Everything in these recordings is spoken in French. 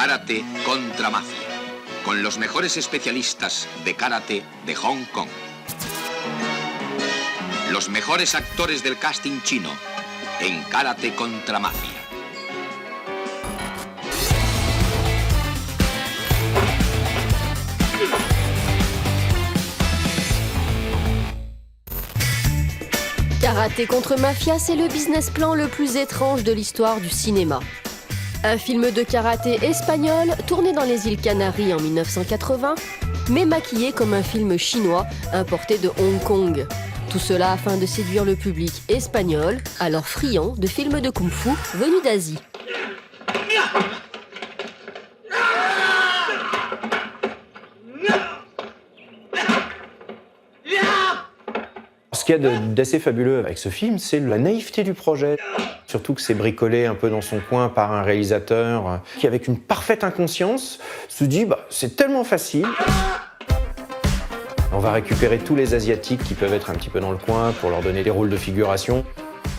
Karate contra Mafia, con los mejores especialistas de karate de Hong Kong. Los mejores actores del casting chino en Karate contra Mafia. Karaté contre Mafia, c'est le business plan le plus étrange de l'histoire du cinéma. Un film de karaté espagnol tourné dans les îles Canaries en 1980, mais maquillé comme un film chinois importé de Hong Kong. Tout cela afin de séduire le public espagnol, alors friand de films de kung-fu venus d'Asie. Ce qu'il y a d'assez fabuleux avec ce film, c'est la naïveté du projet. Surtout que c'est bricolé un peu dans son coin par un réalisateur qui, avec une parfaite inconscience, se dit c'est tellement facile. On va récupérer tous les Asiatiques qui peuvent être un petit peu dans le coin pour leur donner des rôles de figuration,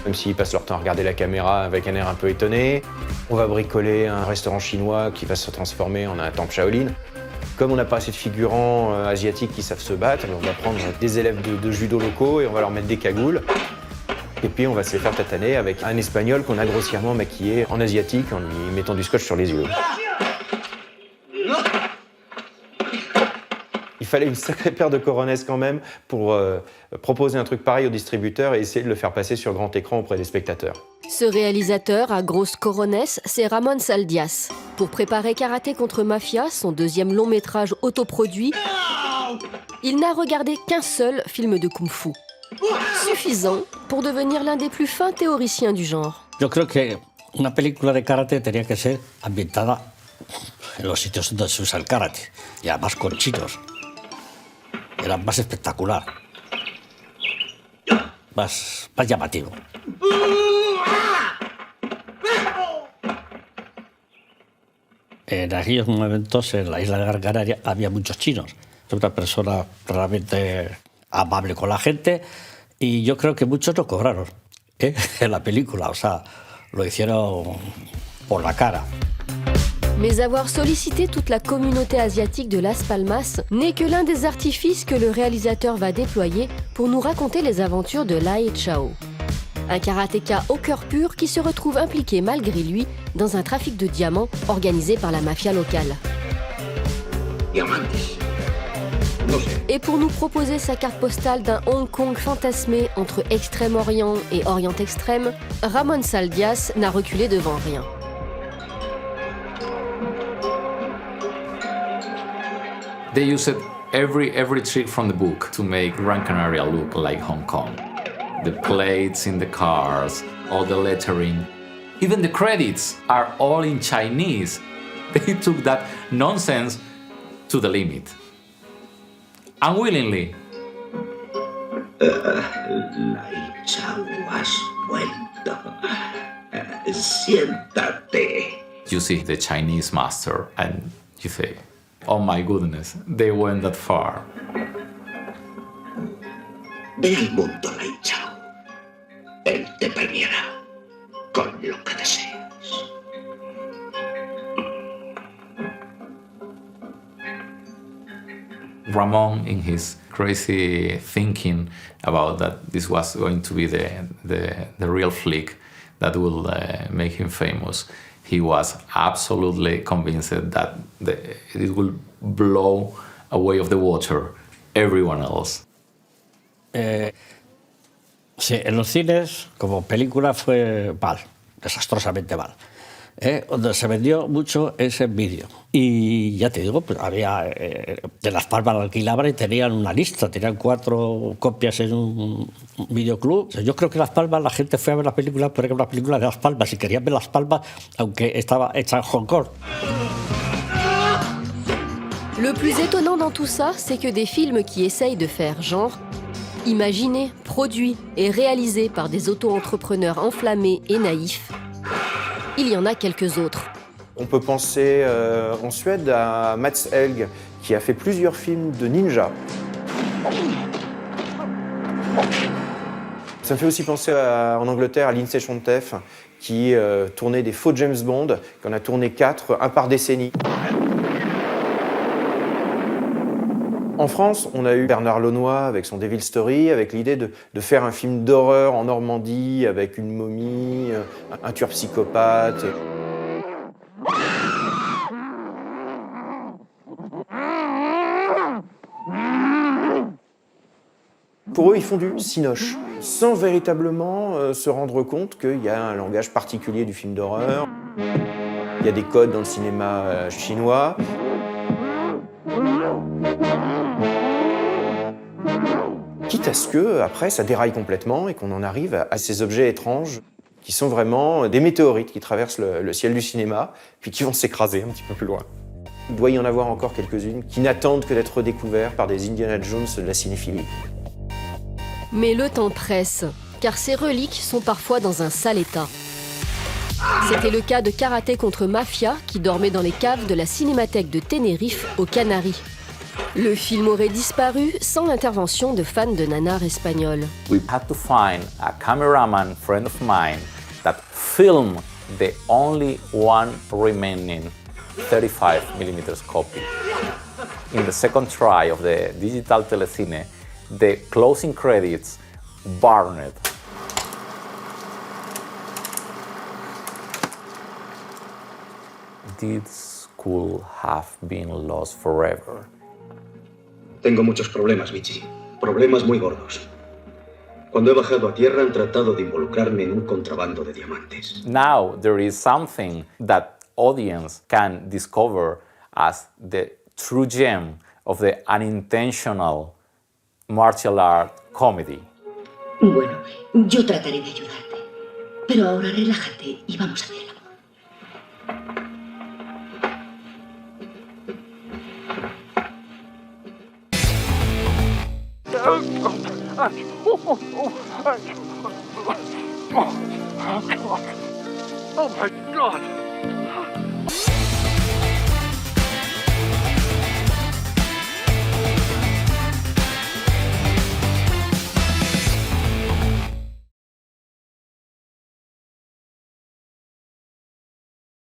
même s'ils passent leur temps à regarder la caméra avec un air un peu étonné. On va bricoler un restaurant chinois qui va se transformer en un temple Shaolin. Comme on n'a pas assez de figurants asiatiques qui savent se battre, on va prendre des élèves de judo locaux et on va leur mettre des cagoules. Et puis on va se les faire tataner avec un Espagnol qu'on a grossièrement maquillé en asiatique en lui mettant du scotch sur les yeux. Il fallait une sacrée paire de coronesses quand même pour proposer un truc pareil au distributeur et essayer de le faire passer sur grand écran auprès des spectateurs. Ce réalisateur à grosse coronesses, c'est Ramón Saldias. Pour préparer Karaté contre Mafia, son deuxième long métrage autoproduit, il n'a regardé qu'un seul film de kung-fu. Suffisant pour devenir l'un des plus fins théoriciens du genre. Yo creo que una película de karate tenía que ser ambientada en los sitios donde se usa el karate, y además con chinos. Era más espectacular, más llamativo. En aquellos momentos en la isla de Gran Canaria había muchos chinos. Era una persona realmente amable con la gente y yo creo que muchos no cobraron en la película, o sea, lo hicieron por la cara. Mais avoir sollicité toute la communauté asiatique de Las Palmas n'est que l'un des artifices que le réalisateur va déployer pour nous raconter les aventures de Lai Chao. Un karatéka au cœur pur qui se retrouve impliqué malgré lui dans un trafic de diamants organisé par la mafia locale. Diamantes. No sé. Et pour nous proposer sa carte postale d'un Hong Kong fantasmé entre Extrême-Orient et Orient extrême, Ramón Saldias n'a reculé devant rien. They used every trick from the book to make Gran Canaria look like Hong Kong. The plates in the cars, all the lettering, even the credits are all in Chinese. They took that nonsense to the limit. Unwillingly. Lai Chao, has vuelto. Siéntate. You see the Chinese master and you say, oh my goodness, they went that far. Ve al mundo, Lai Chao. Él te premiará con lo que desees. Ramon, in his crazy thinking about that this was going to be the real flick that will make him famous, he was absolutely convinced that it will blow away of the water everyone else. Sí, en los cines, como película, fue mal, desastrosamente mal. Donde se vendió mucho es en vídeo. Y ya te digo, pues había de Las Palmas lo alquilaban y tenían una lista, tenían 4 copias en un videoclub. Yo creo que Las Palmas la gente fue a ver la película porque era una película de Las Palmas y querían ver Las Palmas aunque estaba hecha en Hong Kong. Le plus étonnant dans tout ça, c'est que des films qui essayent de faire genre, imaginés, produits et réalisés par des auto-entrepreneurs enflammés et naïfs, il y en a quelques autres. On peut penser en Suède à Mats Helg, qui a fait plusieurs films de ninja. Ça me fait aussi penser en Angleterre à Lindsay Shonteff, qui tournait des faux James Bond, qu'on a tourné 4, un par décennie. En France, on a eu Bernard Launois avec son Devil Story, avec l'idée de faire un film d'horreur en Normandie avec une momie, un tueur psychopathe. Pour eux, ils font du cinoche, sans véritablement se rendre compte qu'il y a un langage particulier du film d'horreur. Il y a des codes dans le cinéma chinois. Quitte à ce que, après, ça déraille complètement et qu'on en arrive à ces objets étranges qui sont vraiment des météorites qui traversent le ciel du cinéma, puis qui vont s'écraser un petit peu plus loin. Il doit y en avoir encore quelques-unes qui n'attendent que d'être redécouvertes par des Indiana Jones de la cinéphilie. Mais le temps presse, car ces reliques sont parfois dans un sale état. C'était le cas de Karaté contre Mafia, qui dormait dans les caves de la Cinémathèque de Tenerife, aux Canaries. Le film aurait disparu sans l'intervention de fans de nanars espagnols. We had to find a cameraman friend of mine that filmed the only one remaining 35mm copy. In the second try of the digital telecine, the closing credits burned. This could have been lost forever. Tengo muchos problemas, Michi. Problemas muy gordos. Cuando he bajado a tierra han tratado de involucrarme en un contrabando de diamantes. Now there is something that audience can discover as the true gem of the unintentional martial art comedy. Bueno, yo trataré de ayudarte. Pero ahora relájate y vamos a hacer el amor. Oh my God!